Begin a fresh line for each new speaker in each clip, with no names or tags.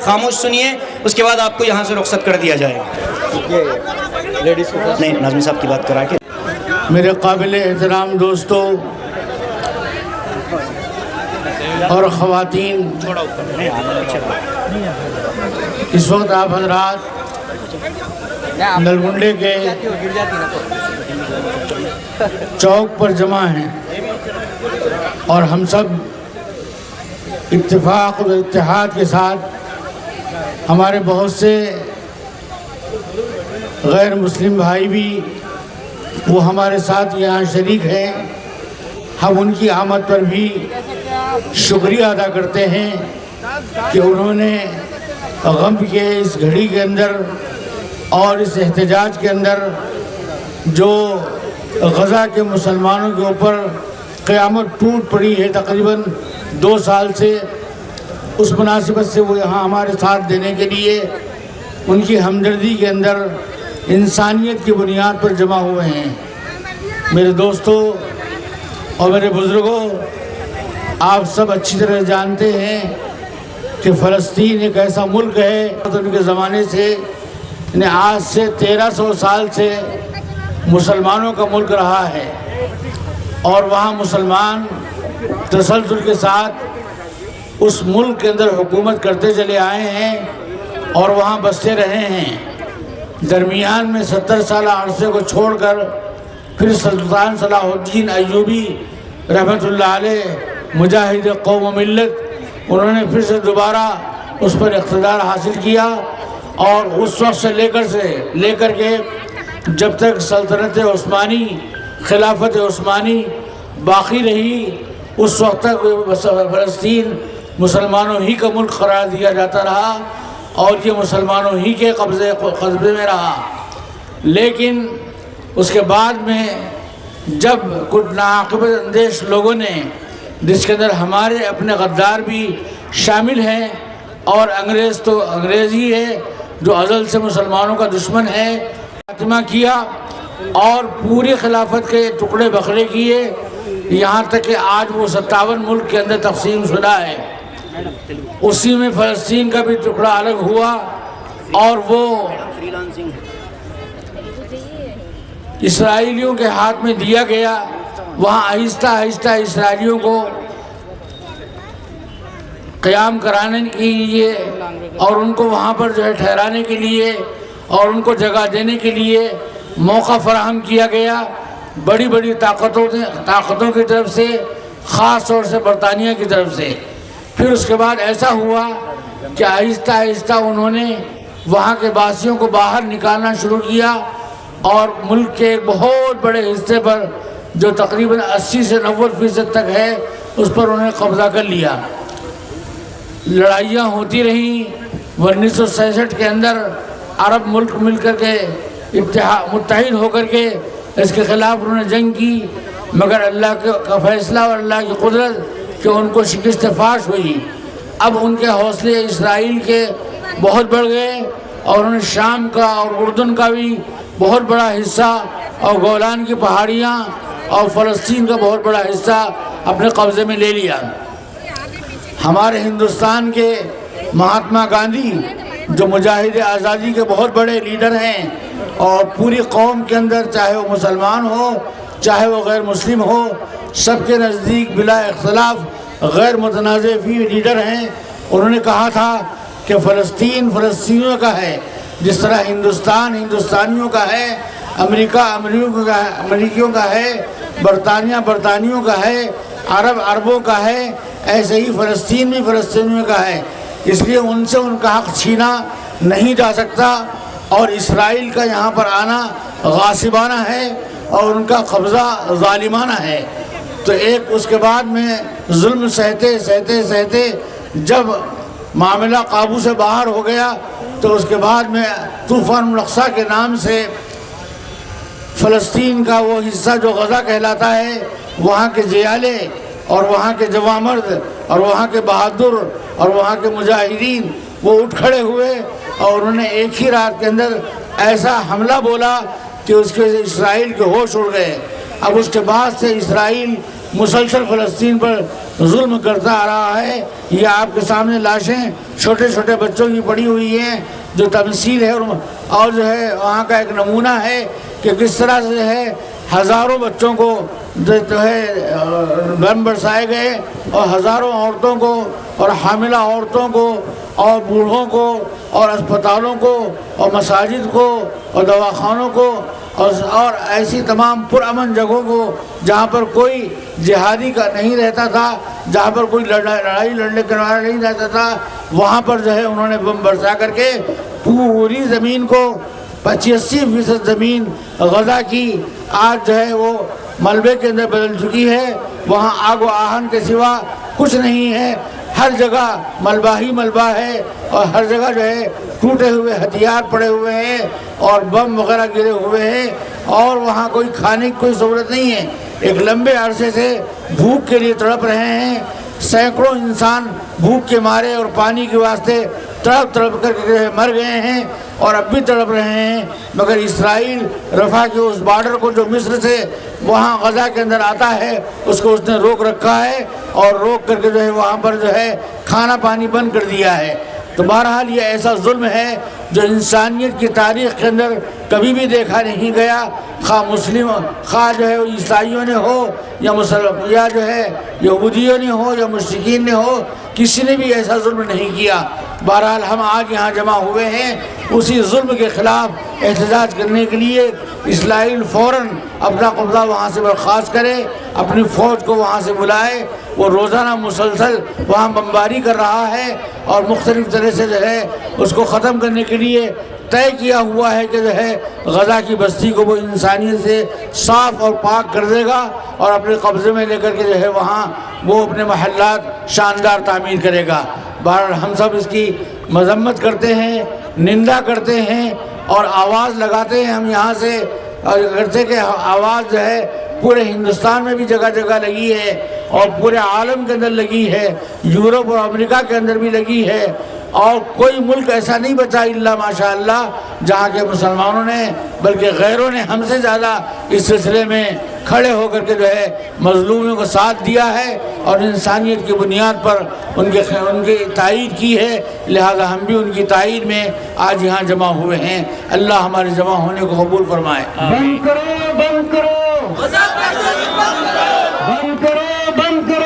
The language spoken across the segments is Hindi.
खामोश सुनिए, उसके बाद आपको यहाँ से रुखसत कर दिया जाएगा।
लेडीज़ को
नहीं, नाज़मी साहब की बात करा के।
मेरे काबिल एहतराम दोस्तों और ख़वातीन, इस वक्त आप हज़रात नलगुंडे के चौक पर जमा हैं और हम सब इत्तेफाक और इत्तेहाद के साथ हमारे बहुत से गैर मुस्लिम भाई भी वो हमारे साथ यहाँ शरीक हैं। हम उनकी आमद पर भी शुक्रिया अदा करते हैं कि उन्होंने गम के इस घड़ी के अंदर और इस एहतजाज के अंदर जो गज़ा के मुसलमानों के ऊपर क़यामत टूट पड़ी है तकरीबन 2 साल से, उस मुनासिबत से वो यहाँ हमारे साथ देने के लिए उनकी हमदर्दी के अंदर इंसानियत की बुनियाद पर जमा हुए हैं। मेरे दोस्तों और मेरे बुज़ुर्गों, आप सब अच्छी तरह जानते हैं कि फ़लस्तीन एक ऐसा मुल्क है तो उनके ज़माने से आज से 1300 साल से मुसलमानों का मुल्क रहा है और वहाँ मुसलमान तसलसल के साथ उस मुल्क के अंदर हुकूमत करते चले आए हैं और वहाँ बसते रहे हैं। दरमियान में 70 साल अरसे को छोड़कर फिर सुल्तान सलाहुद्दीन अय्यूबी रहमतुल्लाह अलैह मुजाहिद कौम व मिल्लत, उन्होंने फिर से दोबारा उस पर इक़्तिदार हासिल किया और उस वक्त से लेकर के जब तक सल्तनत उस्मानी, खिलाफत उस्मानी बाकी रही, उस वक्त तक फ़लस्तीन मुसलमानों ही का मुल्क करार दिया जाता रहा और ये मुसलमानों ही के कब्ज़े में रहा। लेकिन उसके बाद में जब कुछ नाक़िबत अंदेश लोगों ने, जिसके अंदर हमारे अपने गद्दार भी शामिल हैं और अंग्रेज़ तो अंग्रेज़ ही है जो अज़ल से मुसलमानों का दुश्मन है, खात्मा किया और पूरी खिलाफत के टुकड़े बखरे किए, यहाँ तक कि आज वो 57 मुल्क के अंदर तकसीम शुदा है। उसी में फ़लस्तीन का भी टुकड़ा अलग हुआ और वो इसराइलियों के हाथ में दिया गया। वहाँ आहिस्ता आहिस्ता इसराइलियों को क़याम कराने के लिए और उनको वहाँ पर जो है ठहराने के लिए और उनको जगह देने के लिए मौका फराहम किया गया बड़ी बड़ी ताकतों की तरफ से, ख़ास तौर से बरतानिया की तरफ से। फिर उसके बाद ऐसा हुआ कि आहिस्ता आहिस्ता उन्होंने वहाँ के वासियों को बाहर निकालना शुरू किया और मुल्क के एक बहुत बड़े हिस्से पर जो तकरीबन 80 से 90% तक है उस पर उन्होंने कब्ज़ा कर लिया। लड़ाइयाँ होती रहीं। 1967 के अंदर अरब मुल्क मिलकर के मुत्तहिद होकर के इसके ख़िलाफ़ उन्होंने जंग की, मगर अल्लाह का फ़ैसला और अल्लाह की कुदरत कि उनको शिकस्त फाश हुई। अब उनके हौसले इसराइल के बहुत बढ़ गए और उन्होंने शाम का और उर्दन का भी बहुत बड़ा हिस्सा और गोलान की पहाड़ियाँ और फ़लस्तीन का बहुत बड़ा हिस्सा अपने कब्ज़े में ले लिया। हमारे हिंदुस्तान के महात्मा गांधी जो मुजाहिद आज़ादी के बहुत बड़े लीडर हैं और पूरी कौम के अंदर, चाहे वो मुसलमान हो चाहे वो गैर मुस्लिम हो, सबके नज़दीक बिला इख्तिलाफ गैर मुतनाज़ भी लीडर हैं। उन्होंने कहा था कि फ़लस्तीन फ़लस्तीनियों का है, जिस तरह हिंदुस्तान हिंदुस्तानियों का है, अमेरिका अमेरिकियों का है, बरतानिया बरतानियों का है, अरब अरबों का है, ऐसे ही फ़लस्तीन भी फ़लस्तीनियों का है। इसलिए उनसे उनका हक़ छीना नहीं जा सकता और इसराइल का यहाँ पर आना गासिबाना है और उनका कब्ज़ा ज़ालिमाना है। तो एक उसके बाद में जुल्म सहते सहते सहते जब मामला काबू से बाहर हो गया तो उसके बाद में तूफ़ान अल-अक़सा के नाम से फ़लस्तीन का वो हिस्सा जो गज़ा कहलाता है, वहाँ के जियाले और वहाँ के जवामर्द और वहाँ के बहादुर और वहाँ के मुजाहिदीन वो उठ खड़े हुए और उन्होंने एक ही रात के अंदर ऐसा हमला बोला कि उसके इसराइल के होश उड़ गए। अब उसके बाद से इसराइल मुसलसल फ़लस्तीन पर जुल्म करता आ रहा है। ये आपके सामने लाशें छोटे छोटे बच्चों की पड़ी हुई हैं, जो तमसील है और जो है वहाँ का एक नमूना है कि किस तरह से है हज़ारों बच्चों को जो है बम बरसाए गए और हज़ारों औरतों को और हामिला औरतों को और बूढ़ों को और अस्पतालों को और मसाजिद को और दवाखानों को और ऐसी तमाम पुरअमन जगहों को जहाँ पर कोई जिहादी का नहीं रहता था, जहाँ पर कोई लड़ाई लड़ने के वाला नहीं रहता था, वहाँ पर जो है उन्होंने बम बरसा करके पूरी ज़मीन को 85% ज़मीन गज़ा की आज जो है वो मलबे के अंदर बदल चुकी है। वहाँ आग व आहन के सिवा कुछ नहीं है, हर जगह मलबा ही मलबा है और हर जगह जो है टूटे हुए हथियार पड़े हुए हैं और बम वगैरह गिरे हुए हैं और वहाँ कोई खाने की कोई सहूलत नहीं है। एक लंबे अरसे से भूख के लिए तड़प रहे हैं, सैकड़ों इंसान भूख के मारे और पानी के वास्ते तड़प तड़प कर मर गए हैं और अब भी तड़प रहे हैं। मगर इसराइल रफ़ा के उस बॉर्डर को जो मिस्र से वहाँ गज़ा के अंदर आता है उसको उसने रोक रखा है और रोक करके जो है वहाँ पर जो है खाना पानी बंद कर दिया है। तो बहरहाल ये ऐसा जुल्म है जो इंसानियत की तारीख़ के अंदर कभी भी देखा नहीं गया, खा मुस्लिम खा जो है ईसाइयों ने हो या मुसलमान या जो है यहूदियों ने हो या मुश्रिकीन ने हो, किसी ने भी ऐसा जुल्म नहीं किया। बहरहाल हम आज यहाँ जमा हुए हैं उसी जुल्म के ख़िलाफ़ एहतजाज करने के लिए। इसराइल फ़ौरन अपना कब्ज़ा वहाँ से बर्खास्त करे, अपनी फ़ौज को वहाँ से बुलाए। वो रोज़ाना मुसलसल वहाँ बमबारी कर रहा है और मुख्तलिफ़ तरह से जो है उसको ख़त्म करने के लिए तय किया हुआ है कि जो है गज़ा की बस्ती को वो इंसानियत से साफ़ और पाक कर देगा और अपने कब्ज़े में लेकर के जो है वहाँ वो अपने महल्लात शानदार तामीर करेगा। बहरहाल हम सब इसकी मजम्मत करते हैं, निंदा करते हैं और आवाज़ लगाते हैं। हम यहाँ से करते कि आवाज़ जो है पूरे हिंदुस्तान में भी जगह जगह लगी है और पूरे आलम के अंदर लगी है, यूरोप और अमेरिका के अंदर भी लगी है और कोई मुल्क ऐसा नहीं बचा इल्ला माशाअल्लाह जहाँ के मुसलमानों ने बल्कि गैरों ने हमसे ज़्यादा इस सिलसिले में खड़े होकर के जो है मज़लूमों को साथ दिया है और इंसानियत की बुनियाद पर उनकी तायीद की है। लिहाजा हम भी उनकी तायीद में आज यहाँ जमा हुए हैं। अल्लाह हमारे जमा होने को कबूल फरमाए।
बंद करो, बंद करो, बंद करो, बंद करो,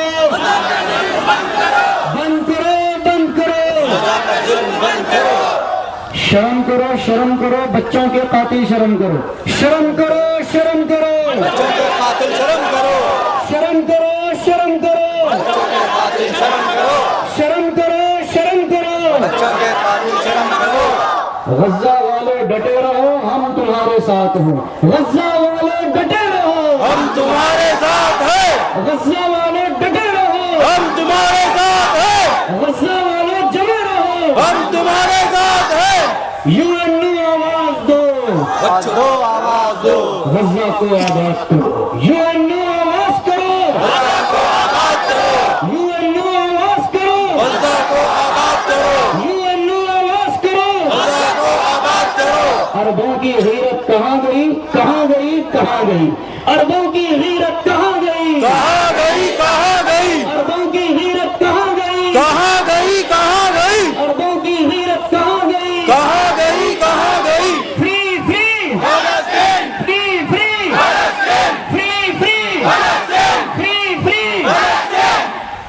शर्म करो, शर्म करो, बच्चों के कातिल शर्म करो, शर्म करो, शर्म करो,
बच्चों के कातिल शर्म करो,
शर्म करो, शर्म करो,
बच्चों के कातिल शर्म करो,
शर्म करो, शर्म करो,
बच्चों के कातिल शर्म करो।
गज़ा वाले डटे रहो, हम तुम्हारे साथ हैं। गज़ा वाले डटे रहो,
हम तुम्हारे साथ हैं,
गज़ा वाले डटे रहो,
हम तुम्हारे साथ हैं,
गज़ा वाले जमे रहो,
हम तुम्हारे साथ हैं।
यूएनओ आवाज दो,
बच्चों आवाज दो,
गज़ा को आवाज करो, यूएनओ आवाज करो,
गज़ा को आबाद करो,
यूएनओ आवाज करो,
गज़ा को आबाद करो,
यूएनओ आवाज करो,
गज़ा को आबाद करो।
अरबों की गीरत कहाँ गई, कहाँ गई, कहाँ गई, अरबों की गीरत कहाँ गई,
कहाँ गई, कहाँ गई,
अरबों की गीरत कहाँ गई,
कहाँ गई, कहाँ गई,
अरबों की गीरत कहाँ गई,
कहाँ गई, कहाँ गई।
फ्री फ्री
फलस्तीन,
फ्री फ्री
फलस्तीन,
फ्री फ्री
फलस्तीन,
फ्री फ्री।
फलस्तीन।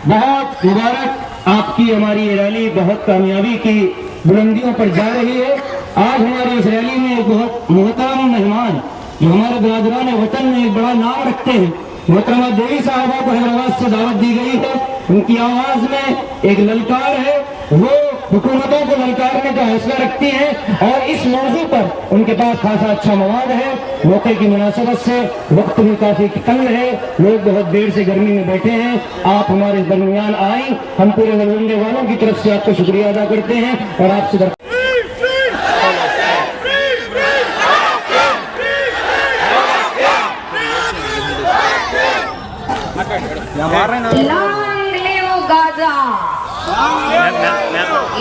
बहुत मुबारक, आपकी हमारी ये रैली बहुत कामयाबी की बुलंदियों पर जा रही है। आज हमारी इस रैली में एक बहुत मोहतरम मेहमान जो हमारे बिरादरान वतन में एक बड़ा नाम रखते हैं, मोहतरमा देवी साहबा को हैदराबाद से दावत दी गई है। उनकी आवाज में एक ललकार है, वो हुकूमतों को ललकारने का हौसला रखती हैं और इस मौजू पर उनके पास खासा अच्छा मवाद है। मौके की मुनासबत से वक्त भी काफी तंग है, लोग बहुत देर से गर्मी में बैठे हैं, आप हमारे दरमियान आए, हम पूरे नलवंडे वालों की तरफ से आपका शुक्रिया अदा करते हैं और आपसे
Long live Gaza!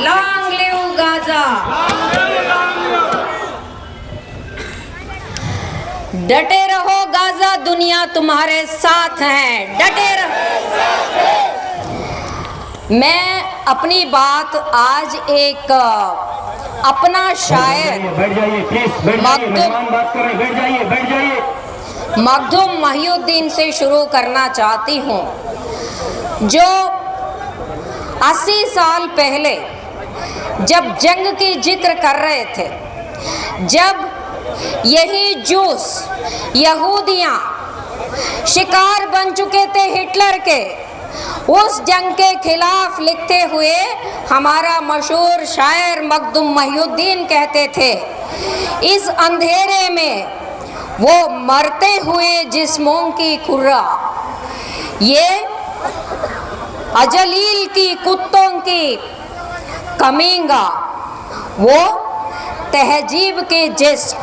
Long live Gaza! डटे रहो गाजा, दुनिया तुम्हारे साथ है, डटे रहो। मैं अपनी बात आज एक अपना शायर
बैठ जाइए प्लीज, बैठ जाइए, मेहमान बात कर रहे हैं, बैठ जाइए, बैठ जाइए।
मखदूम महिउद्दीन से शुरू करना चाहती हूँ, जो 80 साल पहले जब जंग की जिक्र कर रहे थे, जब यही जूस यहूदियाँ शिकार बन चुके थे हिटलर के, उस जंग के खिलाफ लिखते हुए हमारा मशहूर शायर मखदूम महिउद्दीन कहते थे, इस अंधेरे में वो मरते हुए जिस्मों की खुर्रा, ये अजलील की कुत्तों की कमींगा, वो तहजीब के जिस्म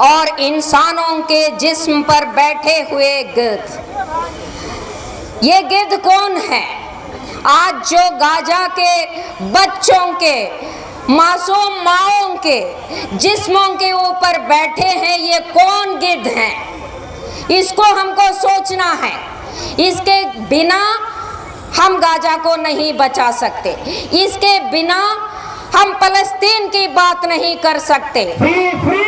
और इंसानों के जिस्म पर बैठे हुए गिद्ध। ये गिद्ध कौन है? आज जो गाजा के बच्चों के, मासूम माओं के जिस्मों के ऊपर बैठे हैं, ये कौन गिद्ध हैं? इसको हमको सोचना है। इसके बिना हम गाजा को नहीं बचा सकते, इसके बिना हम फलस्तीन की बात नहीं कर सकते।
Free free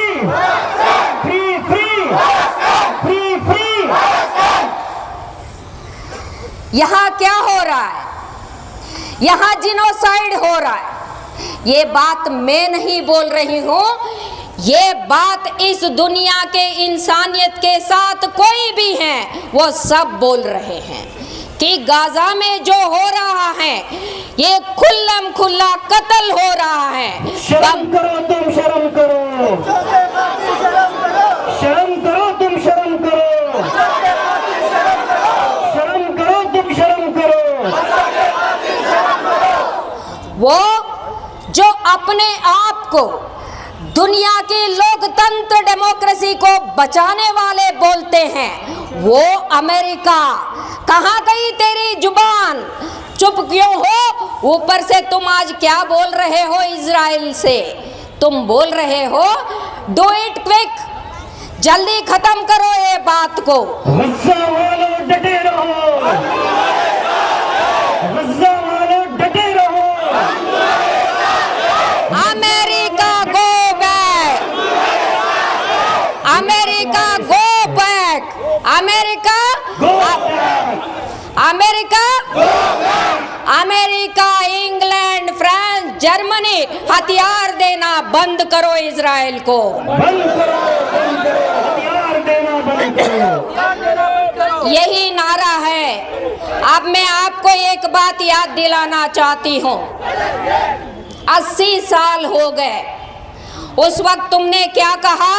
free free free free.
यहाँ क्या हो रहा है? यहाँ जिनोसाइड हो रहा है। ये बात मैं नहीं बोल रही हूँ, ये बात इस दुनिया के इंसानियत के साथ कोई भी है वो सब बोल रहे हैं कि गाजा में जो हो रहा है ये खुल्लम खुल्ला कत्ल हो रहा है।
शर्म करो तुम, शर्म करो, शर्म करो तुम, शर्म करो, शर्म करो तुम, शर्म करो।
वो जो अपने आप को दुनिया की लोकतंत्र डेमोक्रेसी को बचाने वाले बोलते हैं, वो अमेरिका, कहाँ गई तेरी जुबान? चुप क्यों हो? ऊपर से तुम आज क्या बोल रहे हो इजराइल से? तुम बोल रहे हो डू इट क्विक, जल्दी खत्म करो ये बात को।
गज़ा वालों डटे रहो, गज़ा वालों डटे रहो।
America go back, America go back, America America America, England, France, Germany, हथियार देना बंद करो इजराइल को,
बंद करो, बंद करो, हथियार देना बंद करो।
यही नारा है। अब मैं आपको एक बात याद दिलाना चाहती हूँ, 80 साल हो गए, उस वक्त तुमने क्या कहा?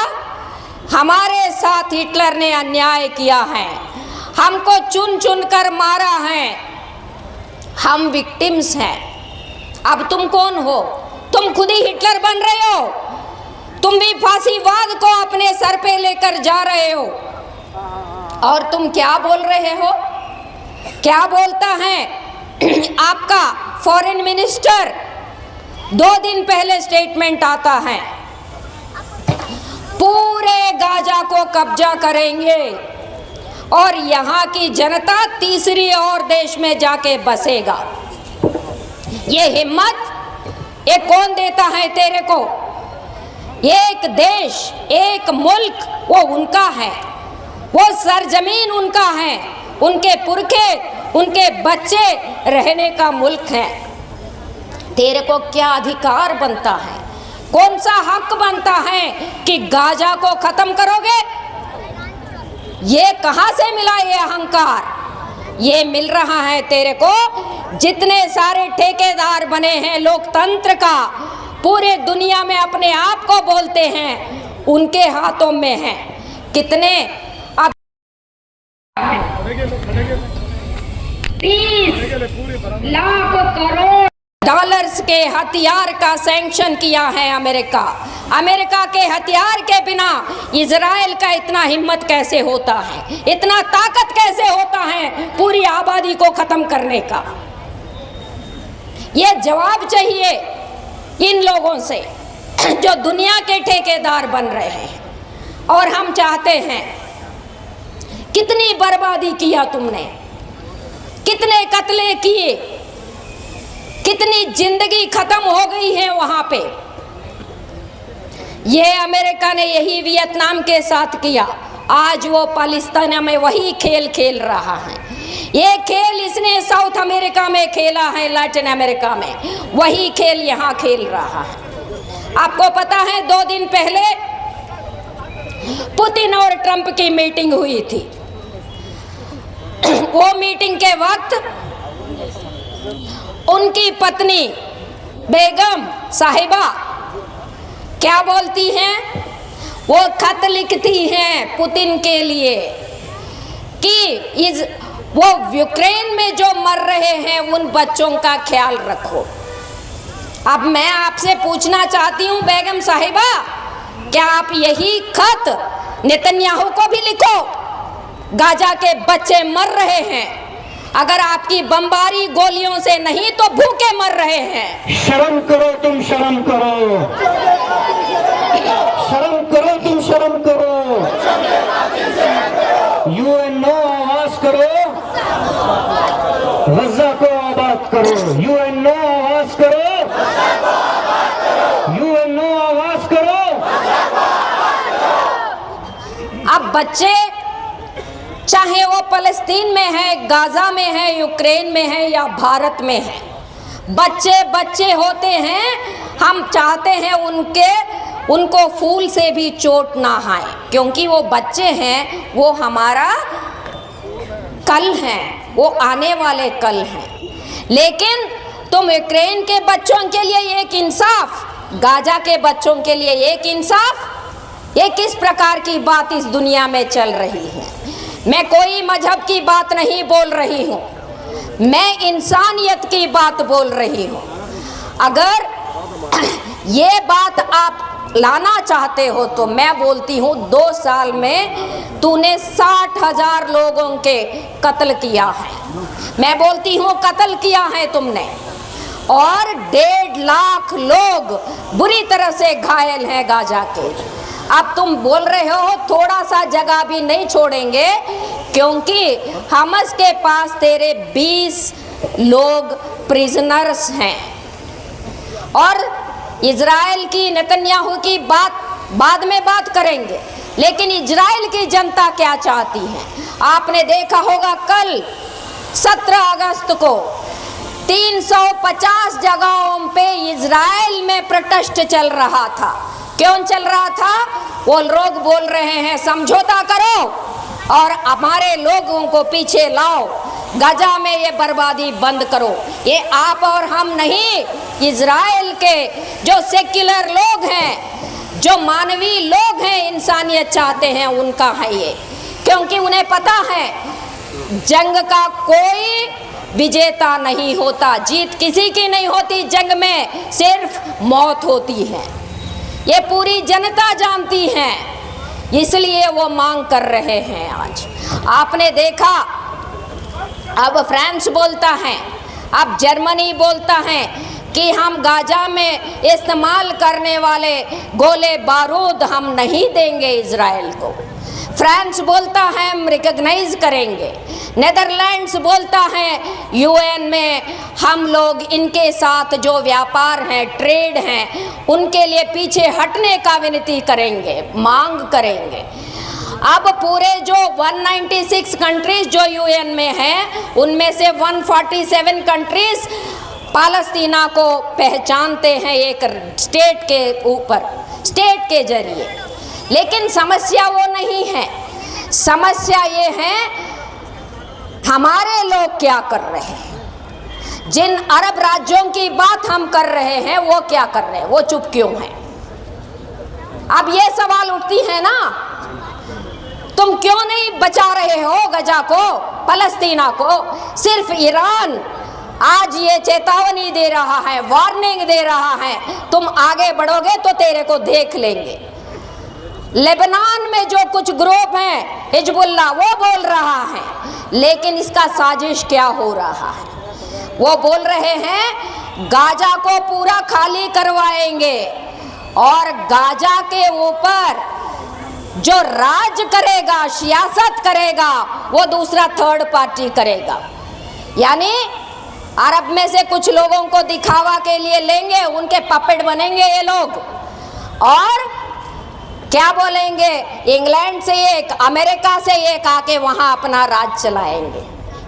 हमारे साथ हिटलर ने अन्याय किया है, हमको चुन चुन कर मारा है, हम विक्टिम्स हैं। अब तुम कौन हो? तुम खुद ही हिटलर बन रहे हो, तुम भी फांसीवाद को अपने सर पे लेकर जा रहे हो। और तुम क्या बोल रहे हो? क्या बोलता है आपका फॉरेन मिनिस्टर? 2 दिन पहले स्टेटमेंट आता है, पूरे गाजा को कब्जा करेंगे और यहाँ की जनता तीसरी और देश में जाके बसेगा। ये हिम्मत ये कौन देता है तेरे को? एक देश, एक मुल्क वो उनका है, वो सरजमीन उनका है, उनके पुरखे, उनके बच्चे रहने का मुल्क है। तेरे को क्या अधिकार बनता है, कौन सा हक बनता है कि गाजा को खत्म करोगे? ये कहाँ से मिला ये अहंकार? ये मिल रहा है तेरे को, जितने सारे ठेकेदार बने हैं लोकतंत्र का, पूरे दुनिया में अपने आप को बोलते हैं, उनके हाथों में है। कितने अब 30 लाख करोड़ डॉलर्स के हथियार का सैंक्शन किया है अमेरिका। अमेरिका के हथियार के बिना इजराइल का इतना हिम्मत कैसे होता है, इतना ताकत कैसे होता है पूरी आबादी को खत्म करने का? ये जवाब चाहिए इन लोगों से जो दुनिया के ठेकेदार बन रहे हैं। और हम चाहते हैं, कितनी बर्बादी किया तुमने, कितने कत्ले किए, कितनी जिंदगी खत्म हो गई है वहां पे। ये अमेरिका ने यही वियतनाम के साथ किया, आज वो पाकिस्तान में वही खेल खेल रहा है। ये खेल इसने साउथ अमेरिका में खेला है, लैटिन अमेरिका में, वही खेल यहाँ खेल रहा है। आपको पता है 2 दिन पहले पुतिन और ट्रंप की मीटिंग हुई थी। वो मीटिंग के वक्त उनकी पत्नी बेगम साहिबा क्या बोलती हैं, वो खत लिखती हैं पुतिन के लिए कि वो यूक्रेन में जो मर रहे हैं उन बच्चों का ख्याल रखो। अब मैं आपसे पूछना चाहती हूँ बेगम साहिबा, क्या आप यही खत नेतन्याहू को भी लिखो? गाजा के बच्चे मर रहे हैं, अगर आपकी बमबारी गोलियों से नहीं तो भूखे मर रहे हैं।
शर्म करो तुम, शर्म करो, शर्म करो तुम, शर्म करो। यूएनओ आवाज करो, गजा को आबाद करो। यूएनओ आवाज करो, यूएनओ आवाज करो।
अब बच्चे चाहे वो फलस्तीन में है, गाजा में है, यूक्रेन में है या भारत में है, बच्चे बच्चे होते हैं। हम चाहते हैं उनको फूल से भी चोट ना आए, क्योंकि वो बच्चे हैं, वो हमारा कल हैं, वो आने वाले कल हैं। लेकिन तुम यूक्रेन के बच्चों के लिए एक इंसाफ, गाजा के बच्चों के लिए एक इंसाफ, ये किस प्रकार की बात इस दुनिया में चल रही है? मैं कोई मजहब की बात नहीं बोल रही हूँ, मैं इंसानियत की बात बोल रही हूँ। अगर ये बात आप लाना चाहते हो तो मैं बोलती हूँ 2 साल में तूने 60,000 लोगों के कत्ल किया है। मैं बोलती हूँ कत्ल किया है तुमने, और 1.5 लाख लोग बुरी तरह से घायल हैं गाजा के। अब तुम बोल रहे हो थोड़ा सा जगह भी नहीं छोड़ेंगे, क्योंकि हमास के पास तेरे 20 लोग प्रिजनर्स हैं। और इजराइल की, नेतन्याहू की बात बाद में बात करेंगे, लेकिन इजराइल की जनता क्या चाहती है? आपने देखा होगा कल 17 अगस्त को 350 जगहों पे इजराइल में प्रोटेस्ट चल रहा था। क्यों चल रहा था? वो लोग बोल रहे हैं समझौता करो और हमारे लोगों को पीछे लाओ, गाजा में ये बर्बादी बंद करो। ये आप और हम नहीं, इजराइल के जो सेक्युलर लोग हैं, जो मानवीय लोग हैं, इंसानियत चाहते हैं, उनका है ये। क्योंकि उन्हें पता है जंग का कोई विजेता नहीं होता, जीत किसी की नहीं होती, जंग में सिर्फ मौत होती है। ये पूरी जनता जानती है, इसलिए वो मांग कर रहे हैं। आज आपने देखा, अब फ्रांस बोलता है, अब जर्मनी बोलता है कि हम गाजा में इस्तेमाल करने वाले गोले बारूद हम नहीं देंगे इजराइल को। फ्रांस बोलता है हम रिकॉग्नाइज करेंगे। नेदरलैंड्स बोलता है यूएन में हम लोग इनके साथ जो व्यापार हैं, ट्रेड हैं, उनके लिए पीछे हटने का विनती करेंगे, मांग करेंगे। अब पूरे जो 196 कंट्रीज जो यूएन में हैं, उनमें से 147 कंट्रीज पालस्तीना को पहचानते हैं एक स्टेट के ऊपर, स्टेट के जरिए। लेकिन समस्या वो नहीं है, समस्या ये है हमारे लोग क्या कर रहे हैं। जिन अरब राज्यों की बात हम कर रहे हैं वो क्या कर रहे हैं, वो चुप क्यों हैं? अब ये सवाल उठती है ना, तुम क्यों नहीं बचा रहे हो गजा को, फलस्तीना को? सिर्फ ईरान आज ये चेतावनी दे रहा है, वार्निंग दे रहा है, तुम आगे बढ़ोगे तो तेरे को देख लेंगे। लेबनान में जो कुछ ग्रुप हैं, हिजबुल्लाह, वो बोल रहा है, लेकिन इसका साजिश क्या हो रहा है? वो बोल रहे हैं गाजा को पूरा खाली करवाएंगे और गाजा के ऊपर जो राज करेगा, सियासत करेगा, वो दूसरा थर्ड पार्टी करेगा। यानी अरब में से कुछ लोगों को दिखावा के लिए लेंगे, उनके पपेट बनेंगे ये लोग, और क्या बोलेंगे, इंग्लैंड से एक, अमेरिका से एक आके वहां अपना राज चलाएंगे।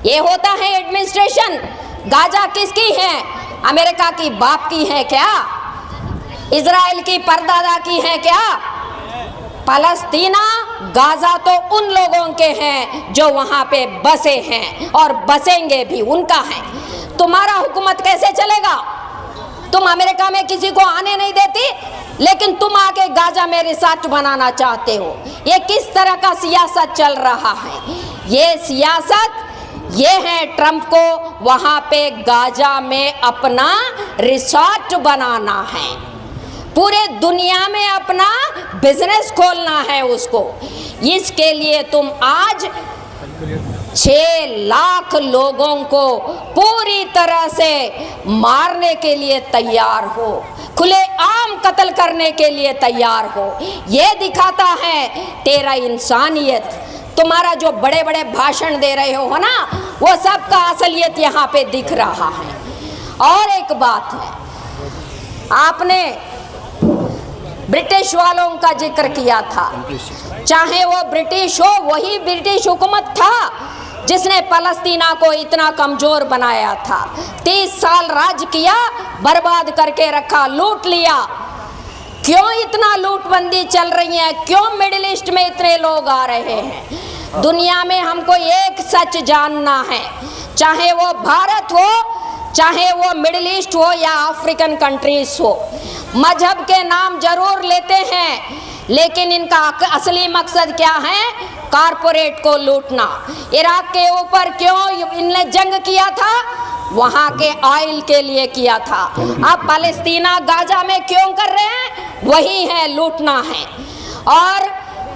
ये होता है एडमिनिस्ट्रेशन। गाजा किसकी है? अमेरिका की बाप की है क्या? इजराइल की परदादा की है क्या? फलस्तीना, गाजा तो उन लोगों के हैं जो वहां पे बसे हैं और बसेंगे भी, उनका है। तुम्हारा हुकूमत कैसे चलेगा? तुम अमेरिका में किसी को आने नहीं देती, लेकिन तुम आके गाजा में रिसोर्ट बनाना चाहते हो। ये किस तरह का सियासत चल रहा है? ये सियासत ये है ट्रंप को वहां पे गाजा में अपना रिसोर्ट बनाना है, पूरे दुनिया में अपना बिजनेस खोलना है उसको। इसके लिए तुम आज 6 लाख लोगों को पूरी तरह से मारने के लिए तैयार हो, खुलेआम कत्ल करने के लिए तैयार हो। ये दिखाता है तेरा इंसानियत। तुम्हारा जो बड़े बड़े भाषण दे रहे हो ना, वो सब का असलियत यहाँ पे दिख रहा है। और एक बात है, आपने ब्रिटिश वालों का जिक्र किया था। चाहे वो ब्रिटिश हो, वही ब्रिटिश हुकूमत था जिसने फलस्तीना को इतना कमजोर बनाया था। 30 साल राज किया, बर्बाद करके रखा, लूट लिया। क्यों इतना लूटबंदी चल रही है? क्यों मिडिल ईस्ट में इतने लोग आ रहे हैं? दुनिया में हमको एक सच जानना है, चाहे वो भारत हो, चाहे वो मिडिल ईस्ट हो या अफ्रीकन कंट्रीज हो। मजहब के नाम जरूर लेते हैं, लेकिन इनका असली मकसद क्या है? कारपोरेट को लूटना। इराक के ऊपर क्यों इनने जंग किया था? वहां के ऑयल के लिए किया था। अब फलस्तीना गाजा में क्यों कर रहे हैं? वही है, लूटना है। और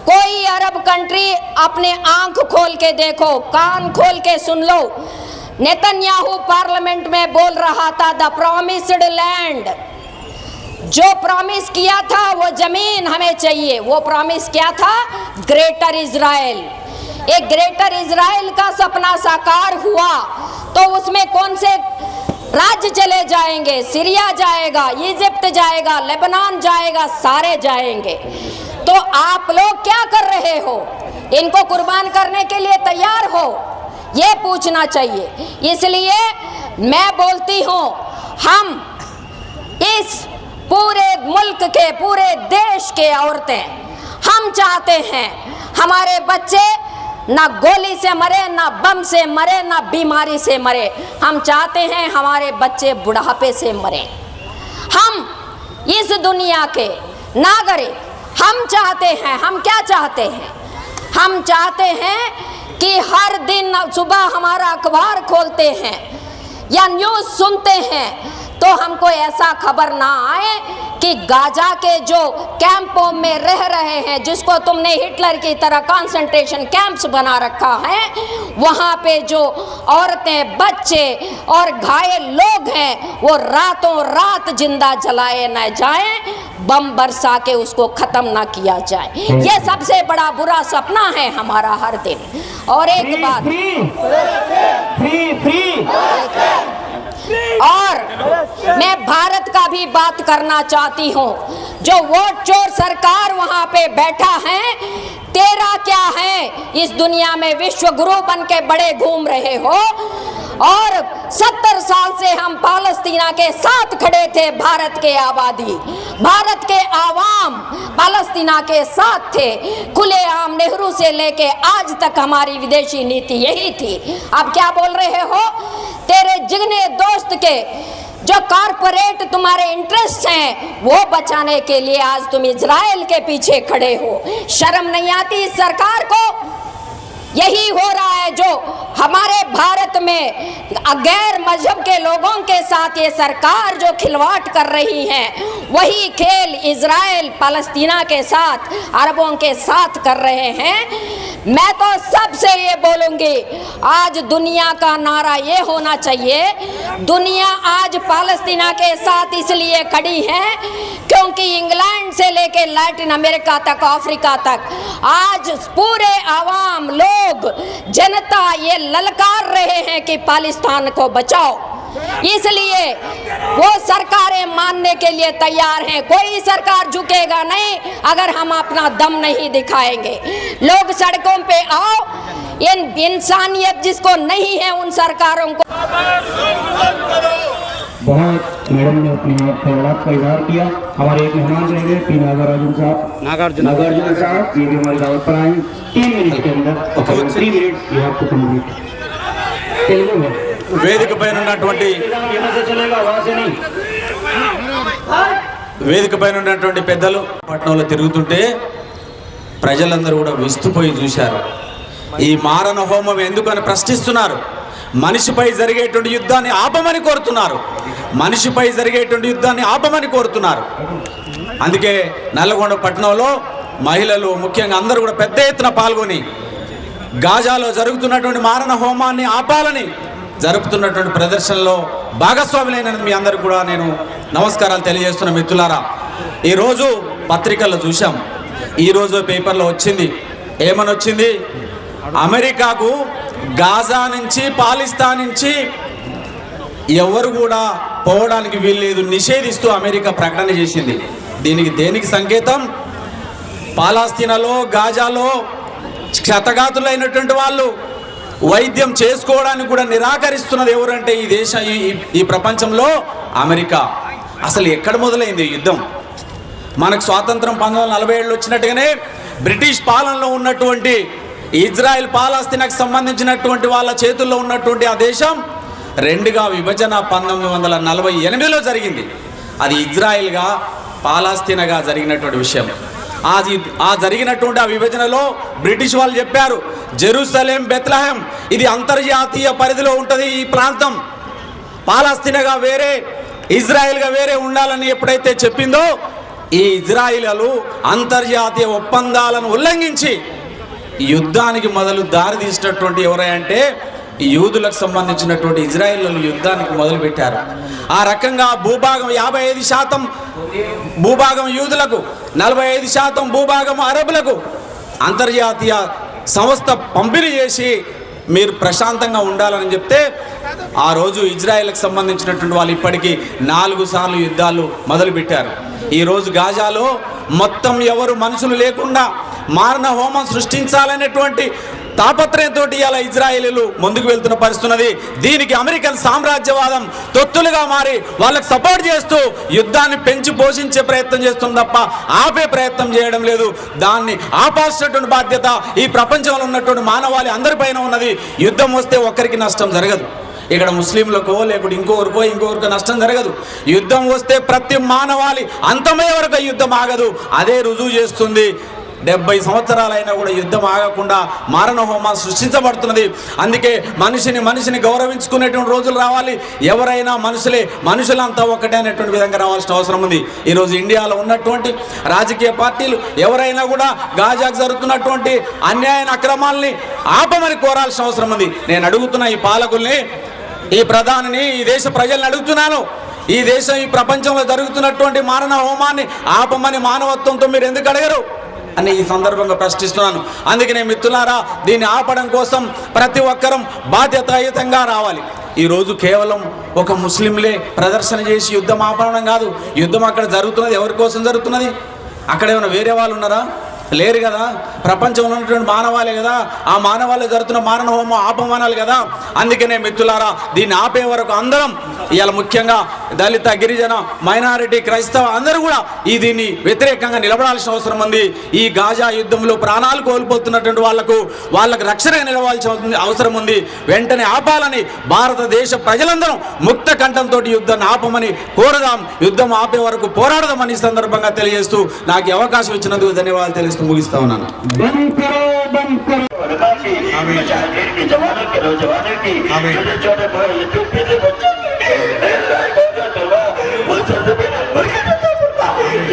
कोई अरब कंट्री अपने आंख खोल के देखो, कान खोल के सुन लो। नेतन्याहू पार्लियामेंट में बोल रहा था, द प्रॉमिस्ड लैंड, जो प्रॉमिस किया था वो जमीन हमें चाहिए। वो प्रॉमिस क्या था? Greater Israel. एक ग्रेटर इजराइल का सपना साकार हुआ तो उसमें कौन से राज्य चले जाएंगे? सीरिया जाएगा, इजिप्ट जाएगा, लेबनान जाएगा, सारे जाएंगे। तो आप लोग क्या कर रहे हो? इनको कुर्बान करने के लिए तैयार हो? ये पूछना चाहिए। इसलिए मैं बोलती हूँ, हम इस पूरे मुल्क के, पूरे देश के औरतें, हम चाहते हैं हमारे बच्चे ना गोली से मरे, ना बम से मरे, ना बीमारी से मरे। हम चाहते हैं हमारे बच्चे बुढ़ापे से मरे। हम इस दुनिया के नागरिक, हम चाहते हैं, हम क्या चाहते हैं? हम चाहते हैं कि हर दिन सुबह हमारा अखबार खोलते हैं या न्यूज़ सुनते हैं तो हमको ऐसा खबर ना आए कि गाजा के जो कैंपों में रह रहे हैं, जिसको तुमने हिटलर की तरह कंसंट्रेशन कैंप्स बना रखा है, वहाँ पे जो औरतें, बच्चे और घायल लोग हैं, वो रातों रात जिंदा जलाए न जाएं, बम बरसा के उसको ख़त्म ना किया जाए। ये सबसे बड़ा बुरा सपना है हमारा हर दिन। और एक बात, और मैं भारत का भी बात करना चाहती हूँ। जो वोट चोर सरकार वहाँ पे बैठा है, तेरा क्या है? इस दुनिया में विश्व गुरु बन के बड़े घूम रहे हो, और 70 साल से हम पालस्तीना के साथ खड़े थे। भारत के आबादी, भारत के आवाम पालस्तीना के साथ थे। खुलेआम नेहरू से लेके आज तक हमारी विदेशी नीति यही थी। अब क्या बोल रहे हो? तेरे जिगने दोस्त के जो कारपोरेट तुम्हारे इंटरेस्ट हैं, वो बचाने के लिए आज तुम इजराइल के पीछे खड़े हो। शर्म नहीं आती इस सरकार को? यही हो रहा है जो हमारे भारत में गैर मजहब के लोगों के साथ ये सरकार जो खिलवाड़ कर रही है, वही खेल इजराइल पालस्तीना के साथ, अरबों के साथ कर रहे हैं। मैं तो सबसे ये बोलूँगी, आज दुनिया का नारा ये होना चाहिए, दुनिया आज पालस्तीना के साथ इसलिए खड़ी है क्योंकि इंग्लैंड से लेके लैटिन अमेरिका तक, अफ्रीका तक, आज पूरे आवाम लोग जनता ये ललकार रहे हैं कि पाकिस्तान को बचाओ। इसलिए वो सरकारें मानने के लिए तैयार हैं। कोई सरकार झुकेगा नहीं अगर हम अपना दम नहीं दिखाएंगे। लोग सड़कों पे आओ, इन इंसानियत जिसको नहीं है उन सरकारों को।
बहुत मैडम ने अपने आप खयालात का इजहार किया। हमारे एक मेहमान रहेंगे पी नागार्जुन साहब, नागार्जुन साहब, ये भी हमारी दावत पर आए 3 मिनट के अंदर 3 मिनट ये आपको कंप्लीट तेलुगु में
వేదిక పైన ఉన్నటువంటి పెద్దలు పట్టణంలో తిరుగుతుంటే ప్రజలందరూ కూడా విస్తుపోయి చూశారు. ఈ మారణ హోమం ఎందుకని ప్రశ్నిస్తున్నారు. మనిషిపై జరిగేటువంటి యుద్ధాన్ని ఆపమని కోరుతున్నారు. మనిషిపై జరిగేటువంటి యుద్ధాన్ని ఆపమని కోరుతున్నారు. అందుకే నల్లగొండ పట్టణంలో మహిళలు ముఖ్యంగా అందరూ కూడా పెద్ద ఎత్తున పాల్గొని గాజాలో జరుగుతున్నటువంటి మారణ హోమాన్ని ఆపాలని జరుపుతున్నటువంటి ప్రదర్శనలో భాగస్వాములైన మీ అందరికీ కూడా నేను నమస్కారాలు తెలియజేస్తున్న మిత్రులారా. ఈరోజు పత్రికల్లో చూసాం, ఈరోజు పేపర్లో వచ్చింది. ఏమని వచ్చింది? అమెరికాకు గాజా నుంచి, పాలిస్తాన్ నుంచి ఎవరు కూడా పోవడానికి వీల్లేదు నిషేధిస్తూ అమెరికా ప్రకటన చేసింది. దేనికి సంకేతం? పాలస్తీనాలో, గాజాలో క్షతగాతులైనటువంటి వాళ్ళు వైద్యం చేసుకోవడానికి కూడా నిరాకరిస్తున్నది ఎవరంటే ఈ ప్రపంచంలో అమెరికా. అసలు ఎక్కడ మొదలైంది యుద్ధం? మనకు స్వాతంత్రం 1947 వచ్చినట్టుగానే బ్రిటిష్ పాలనలో ఉన్నటువంటి ఇజ్రాయెల్, పాలస్తీనాకు సంబంధించినటువంటి వాళ్ళ చేతుల్లో ఉన్నటువంటి ఆ దేశం రెండుగా విభజన 1948లో జరిగింది. అది ఇజ్రాయెల్గా, పాలస్తీనాగా జరిగినటువంటి విషయం. ఆ జరిగినటువంటి ఆ విభజనలో బ్రిటిష్ వాళ్ళు చెప్పారు, జెరూసలేం, బెత్లెహేం ఇది అంతర్జాతీయ పరిధిలో ఉంటుంది. ఈ ప్రాంతం పాలస్తీనాగా వేరే, ఇజ్రాయెల్గా వేరే ఉండాలని ఎప్పుడైతే చెప్పిందో, ఈ ఇజ్రాయిలీలు అంతర్జాతీయ ఒప్పందాలను ఉల్లంఘించి యుద్ధానికి దారి తీసినటువంటి ఎవరంటే యూదులకు సంబంధించినటువంటి ఇజ్రాయిలీలు యుద్ధానికి మొదలుపెట్టారు. ఆ రకంగా భూభాగం 55% భూభాగం యూదులకు, 45% భూభాగం అరబులకు అంతర్జాతీయ సంస్థ పంపిణీ చేసి మీరు ప్రశాంతంగా ఉండాలని చెప్తే ఆ రోజు ఇజ్రాయెల్కి సంబంధించినటువంటి వాళ్ళు ఇప్పటికీ 4 సార్లు యుద్ధాలు మొదలుపెట్టారు. ఈరోజు గాజాలో మొత్తం ఎవరు మనుషులు లేకుండా మారణ హోమం సృష్టించాలనేటువంటి తాపత్రయంతో ఇలా ఇజ్రాయేలీలు ముందుకు వెళ్తున్న పరిస్థితున్నది. దీనికి అమెరికన్ సామ్రాజ్యవాదం తొత్తులుగా మారి వాళ్ళకి సపోర్ట్ చేస్తూ యుద్ధాన్ని పెంచి పోషించే ప్రయత్నం చేస్తుంది తప్ప ఆపే ప్రయత్నం చేయడం లేదు. దాన్ని ఆపాల్సినటువంటి బాధ్యత ఈ ప్రపంచంలో ఉన్నటువంటి మానవాళి అందరిపైన ఉన్నది. యుద్ధం వస్తే ఒక్కరికి నష్టం జరగదు. ఇక్కడ ముస్లింలకో లేకుంటే ఇంకొకరికో నష్టం జరగదు. యుద్ధం వస్తే ప్రతి మానవాళి అంతమయ్యే వరకు యుద్ధం ఆగదు. అదే రుజువు చేస్తుంది. 70 సంవత్సరాలైనా కూడా యుద్ధం ఆగకుండా మారణ హోమం సృష్టించబడుతున్నది. అందుకే మనిషిని గౌరవించుకునేటువంటి రోజులు రావాలి. ఎవరైనా మనుషులంతా ఒకటే అనేటువంటి విధంగా రావాల్సిన అవసరం ఉంది. ఈరోజు ఇండియాలో ఉన్నటువంటి రాజకీయ పార్టీలు ఎవరైనా కూడా గాజాకు జరుగుతున్నటువంటి అన్యాయ అక్రమాలని ఆపమని కోరాల్సిన అవసరం ఉంది. నేను అడుగుతున్న ఈ పాలకుల్ని, ఈ ప్రధానిని, ఈ దేశ ప్రజల్ని అడుగుతున్నాను. ఈ ప్రపంచంలో జరుగుతున్నటువంటి మారణ హోమాన్ని ఆపమని మానవత్వంతో మీరు ఎందుకు అడగరు అని ఈ సందర్భంగా ప్రశ్నిస్తున్నాను. అందుకనే మిత్రులారా, దీన్ని ఆపడం కోసం ప్రతి ఒక్కరం బాధ్యతాయుతంగా రావాలి. ఈరోజు కేవలం ఒక ముస్లింలే ప్రదర్శన చేసి యుద్ధం ఆపడం కాదు. యుద్ధం అక్కడ జరుగుతున్నది ఎవరి కోసం జరుగుతున్నది? అక్కడ ఏమైనా వేరే వాళ్ళు ఉన్నారా? లేరు కదా. ప్రపంచంలో ఉన్నటువంటి మానవాళే కదా. ఆ మానవాళి జరుగుతున్న మారణ హోమం ఆపమానాలి కదా. అందుకనే మిత్రులారా, దీన్ని ఆపే వరకు అందరం, ఇవాళ ముఖ్యంగా దళిత, గిరిజన, మైనారిటీ, క్రైస్తవ అందరూ కూడా దీన్ని వ్యతిరేకంగా నిలబడాల్సిన అవసరం ఉంది. ఈ గాజా యుద్ధంలో ప్రాణాలు కోల్పోతున్నటువంటి వాళ్ళకు రక్షణగా నిలవాల్సిన అవసరం ఉంది. వెంటనే ఆపాలని భారతదేశ ప్రజలందరం ముక్త కంఠంతో యుద్ధాన్ని ఆపమని కోరదాం. యుద్ధం ఆపే వరకు పోరాడదామని ఈ సందర్భంగా తెలియజేస్తూ నాకు అవకాశం ఇచ్చినందుకు ధన్యవాదాలు తెలుస్తూ ముగిస్తా ఉన్నాను.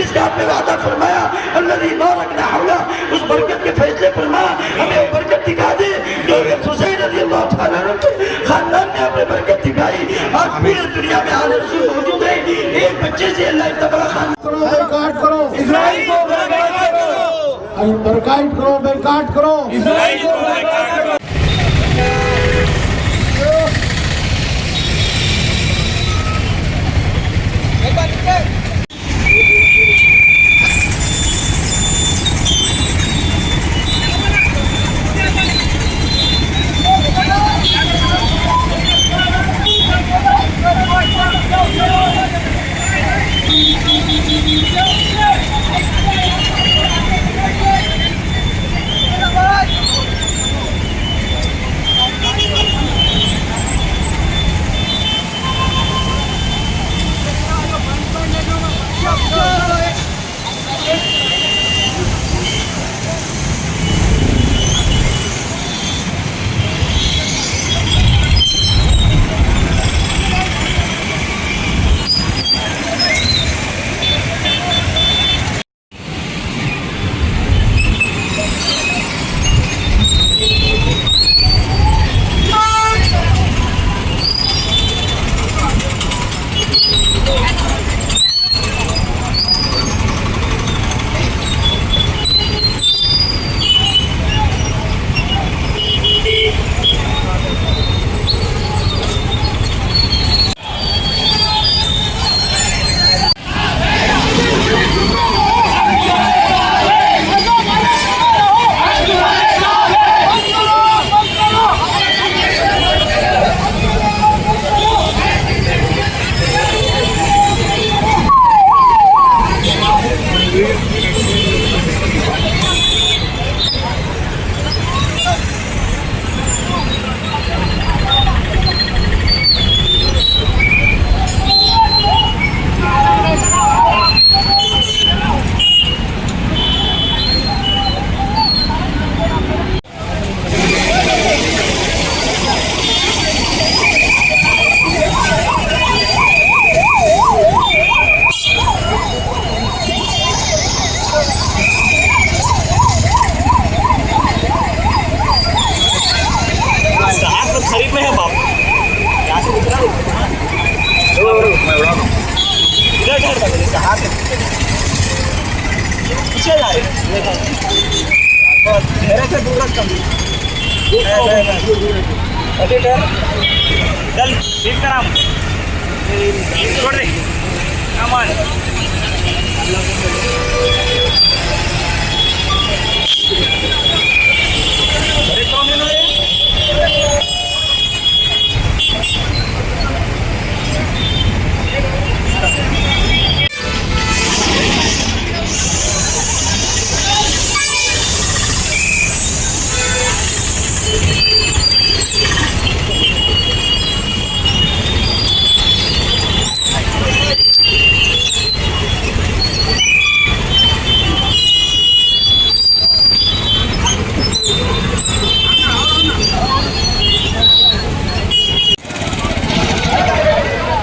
इसका आपने वादा फरमाया, अल्लाज़ी बारकना हौला, उस बरकत के फैसले फरमाया, हमें बरकत दिखा दे जो हुसैन रज़ियल्लाहु तआला अन्हु के खानदान ने हमें बरकत दिखाई। आज पूरी दुनिया में आले रसूल मौजूद है। एक बच्चे से अल्लाह इतना बड़ा खानदान
करो, इजराइल को और बरकाट करो, बैकाट करो।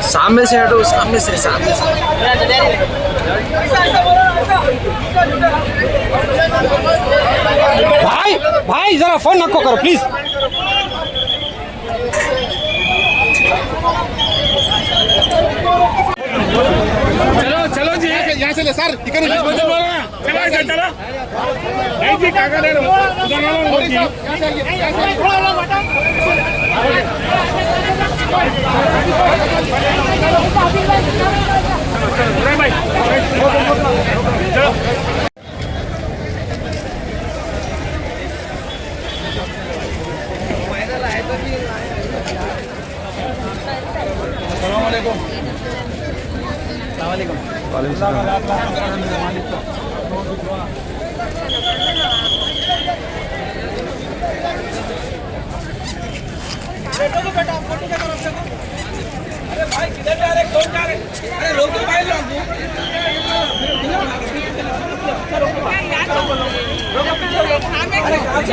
सामने से हटो, सामने से।
भाई जरा फोन नको करो प्लीज। चलो जी यहाँ से ले सर, चलो जी काका ले
अरे भाई किधर जा रहे, कौन जा रहे? अरे रोको भाई,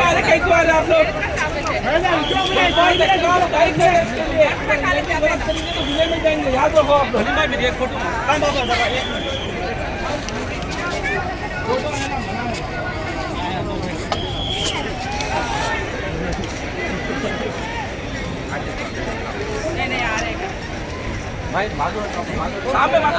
अरे कैसे आ रहे आप लोग? में जाएंगे, याद रखो आप लोग। फोटो भाई सामने मत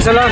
सलाम।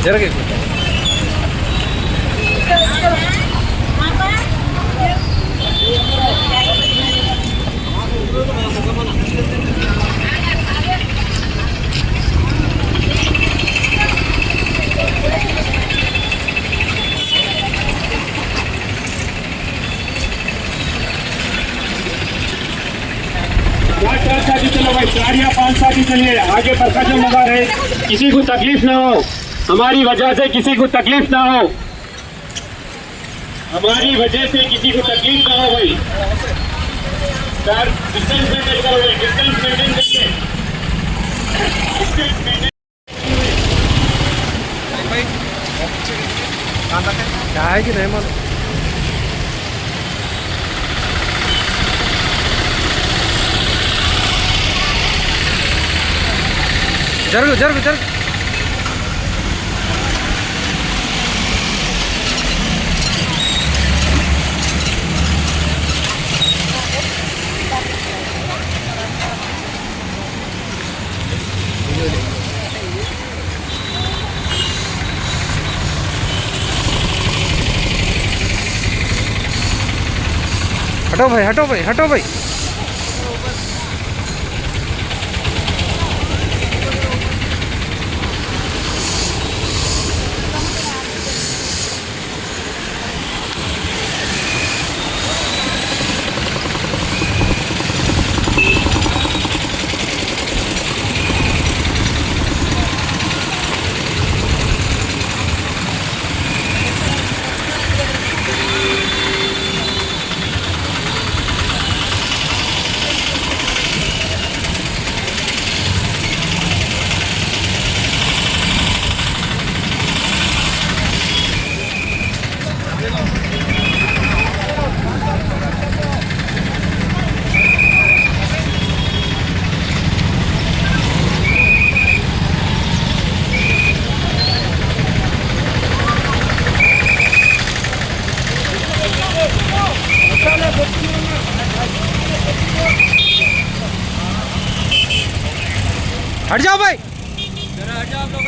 जरा
चलो भाई, 4 या 5 साथी चलिए आगे प्रकाशन लगा रहे, किसी को तकलीफ ना हो, हमारी वजह से किसी को तकलीफ ना हो, हमारी वजह से किसी को तकलीफ ना हो भाई। सर डिस्टेंस मेंटेन करो, डिस्टेंस मेंटेन करिए, डिस्टेंस मेंटेन।
क्या है कि नहीं मालूम। जरूर जरूर जरूर हटो भाई, हटो भाई, हटो भाई। हट जाओ भाई, हट जाओ आप लोग।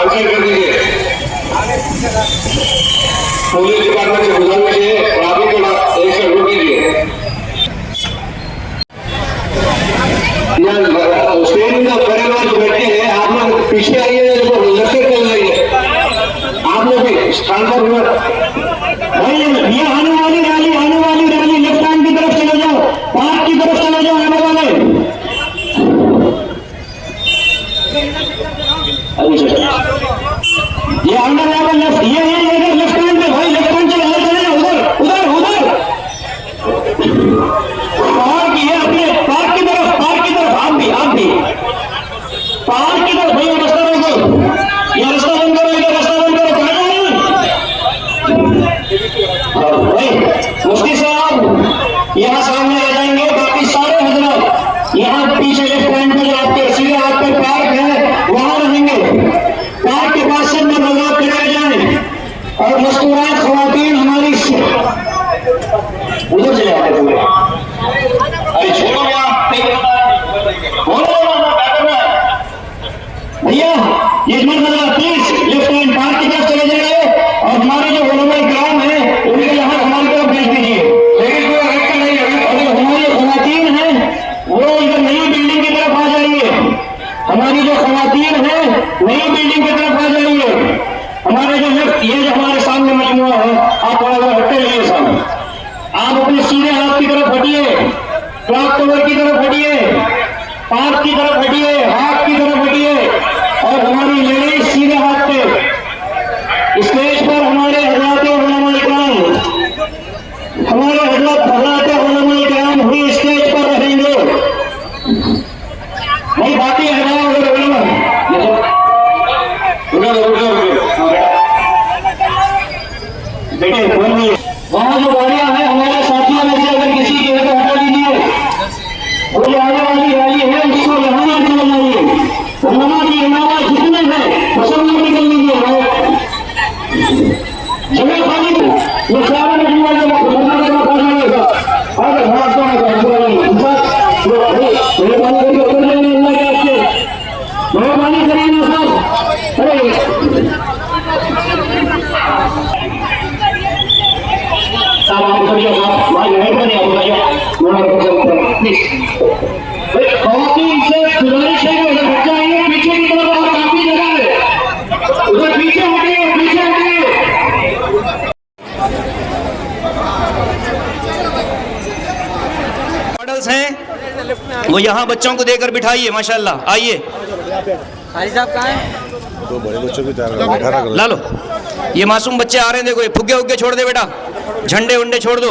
कैंसिल कर दीजिए। पुलिस डिपार्टमेंट से बुला लीजिए और आगे के बाद एक से रोक दीजिए। स्टेज का परिवार जो बैठे हैं, आप लोग पीछे आइए, लड़के चल रही है, आप लोग भी स्थान पर भाई ये आने वाली रैली लेफ्ट हैंड की तरफ चले जाओ, पार्क की तरफ चले जाओ आने वाले। ये आने वाला लेफ्ट ये लेफ्ट हैंड पे भाई, लेफ्ट हैंड चले जाओ, उधर उधर उधर पार्क ये अपने पार्क की तरफ आप भी पार्क की तरफ भाई, रास्ता रोको, ये रास्ता बंद करो, रास्ता बंद करो, कहाँ जा रहे हैं भाई? मुफ्ती साहब यहाँ सामने आ जाएंगे, बाकी सारे हजरात यहाँ पीछे लेफ्ट हैंड पे जो आपके सीधे हाथ पे पार्क है वहां रहेंगे। पार्क के पास से में बजाव करे जाए और मुस्कुराए खवातीन हमारी उधर चले आते हुए। अरे छोड़ो यहाँ भैया, ये मत बजा प्लीज, लेफ्ट हैंड पार्क की तरफ चले जाइए और हमारे जो उलमाए किराम है उनके यहाँ हमारी तरफ भेज दीजिए। लेकिन कोई हरकत नहीं है, और हमारी खवातीन है वो इधर नई बिल्डिंग की तरफ आ जाइए। हमारी जो खवातीन है नई बिल्डिंग की तरफ आ जाइए। हमारे जो लेफ्ट ये जो हमारे सामने मजमुआ है, आप थोड़ा हटते रहिए सामने, आप अपने सीधे हाथ की तरफ हटिए, क्लॉक टावर की तरफ हटिए, पार्क की तरफ हटिए, हाथ की तरफ हटिए और हमारी लेडीज सीधे हाथ पे। स्टेज पर हमारे हजराते उलमाए किराम हुई स्टेज पर रहेंगे नहीं, बाकी देखिए वहाँ जो गाड़ियां हैं हमारे साथियों में से अगर किसी की है हटा दीजिए। वो जो आने वाली रैली है उसको यहाँ नहीं चले जाइए। उलमा की इमारत जितने हैं सब लोग निकल लीजिए, जगह खाली ये सारे मजमूआ जो मेहरबानी करके उतर जाएंगे अल्लाह के आपसे, मेहरबानी करिए ना साहब। अरे साहब आप उतरिए, भाई मेहरबानी आप उतरिए प्लीज। खवातीन से गुजारिश है कि उधर हट जाइए, पीछे की तरफ और काफी जगह है, उधर पीछे हटिए, पीछे हटिए।
मॉडल्स हैं वो यहाँ बच्चों को देकर बिठाइए, माशाल्लाह। आइए
हाजी साहब कहाँ हैं?
तो बड़े बच्चों की तैयार
ला लो, ये मासूम बच्चे आ रहे हैं, देखो ये फुग्गे उग्गे छोड़ दे बेटा, झंडे उंडे छोड़ दो।